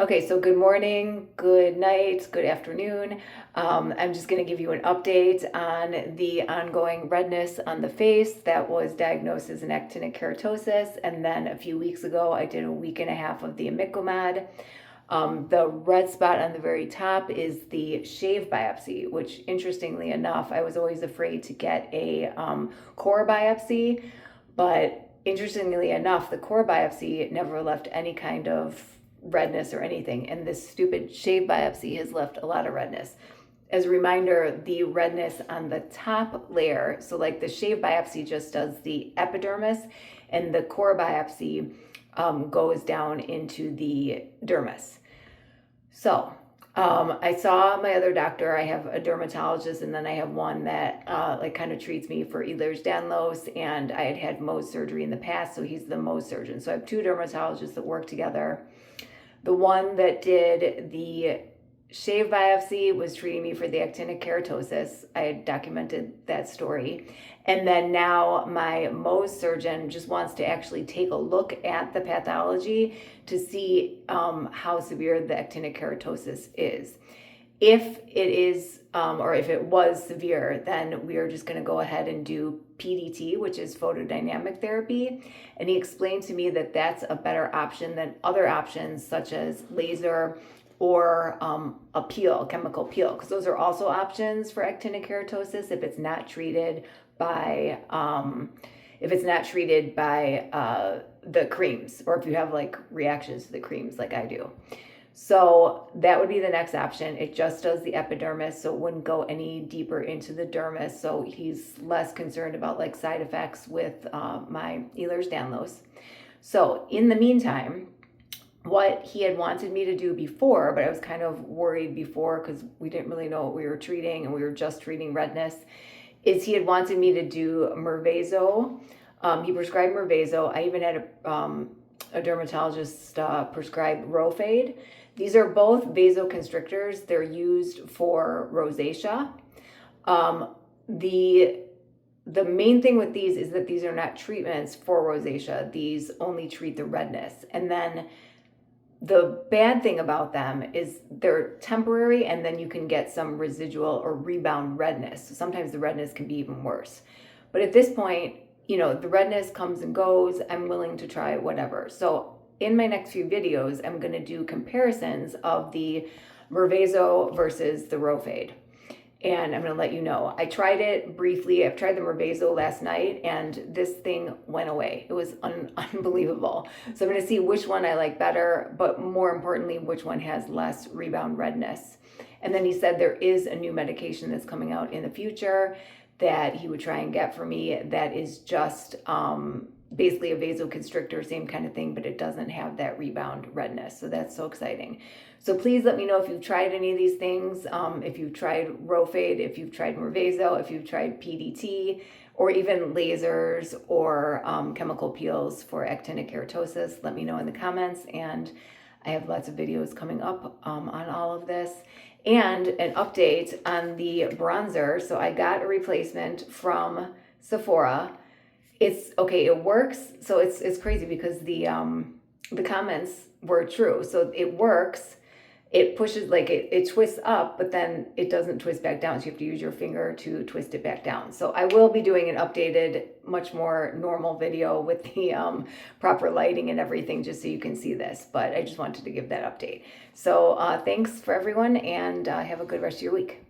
Okay, so good morning, good night, good afternoon. I'm just going to give you an update on the ongoing redness on the face that was diagnosed as an actinic keratosis. And then a few weeks ago, I did a week and a half of the imicomod. The red spot on the very top is the shave biopsy, which interestingly enough, I was always afraid to get a core biopsy. But interestingly enough, the core biopsy never left any kind of redness or anything, and this stupid shave biopsy has left a lot of redness. As a reminder, the redness on the top layer, so like the shave biopsy just does the epidermis, and the core biopsy goes down into the dermis. So I saw my other doctor. I have a dermatologist, and then I have one that like kind of treats me for Ehlers-Danlos, and I had Mohs surgery in the past, so he's the Mohs surgeon. So I have two dermatologists that work together. The one that did the shave biopsy was treating me for the actinic keratosis. I had documented that story. And then now my Mohs surgeon just wants to actually take a look at the pathology to see how severe the actinic keratosis is. If it is, or if it was severe, then we are just going to go ahead and do PDT, which is photodynamic therapy. And he explained to me that that's a better option than other options such as laser or a peel, chemical peel, because those are also options for actinic keratosis if it's not treated by the creams, or if you have like reactions to the creams like I do. So that would be the next option. It just does the epidermis, so it wouldn't go any deeper into the dermis. So he's less concerned about like side effects with my Ehlers-Danlos. So in the meantime, what he had wanted me to do before, but I was kind of worried before because we didn't really know what we were treating and we were just treating redness, is he had wanted me to do Mirvaso. He prescribed Mirvaso. I even had a dermatologist prescribe Rhofade. These are both vasoconstrictors. They're used for rosacea. The main thing with these is that these are not treatments for rosacea. These only treat the redness. And then the bad thing about them is they're temporary, and then you can get some residual or rebound redness. So sometimes the redness can be even worse. But at this point, you know, the redness comes and goes. I'm willing to try whatever. So in my next few videos, I'm going to do comparisons of the Mirvaso versus the Rhofade. And I'm going to let you know. I tried it briefly. I've tried the Mirvaso last night, and this thing went away. It was unbelievable. So I'm going to see which one I like better, but more importantly, which one has less rebound redness. And then he said there is a new medication that's coming out in the future that he would try and get for me that is just basically a vasoconstrictor, same kind of thing, but it doesn't have that rebound redness. So that's so exciting. So please let me know if you've tried any of these things, if you've tried Rhofade, if you've tried Mirvaso, if you've tried PDT, or even lasers or chemical peels for actinic keratosis. Let me know in the comments, and I have lots of videos coming up on all of this. And an update on the bronzer. So I got a replacement from Sephora. It's okay, it works. So it's crazy because the comments were true. So it works. It pushes, like it twists up, but then it doesn't twist back down. So you have to use your finger to twist it back down. So I will be doing an updated, much more normal video with the proper lighting and everything, just so you can see this. But I just wanted to give that update. So thanks for everyone, and have a good rest of your week.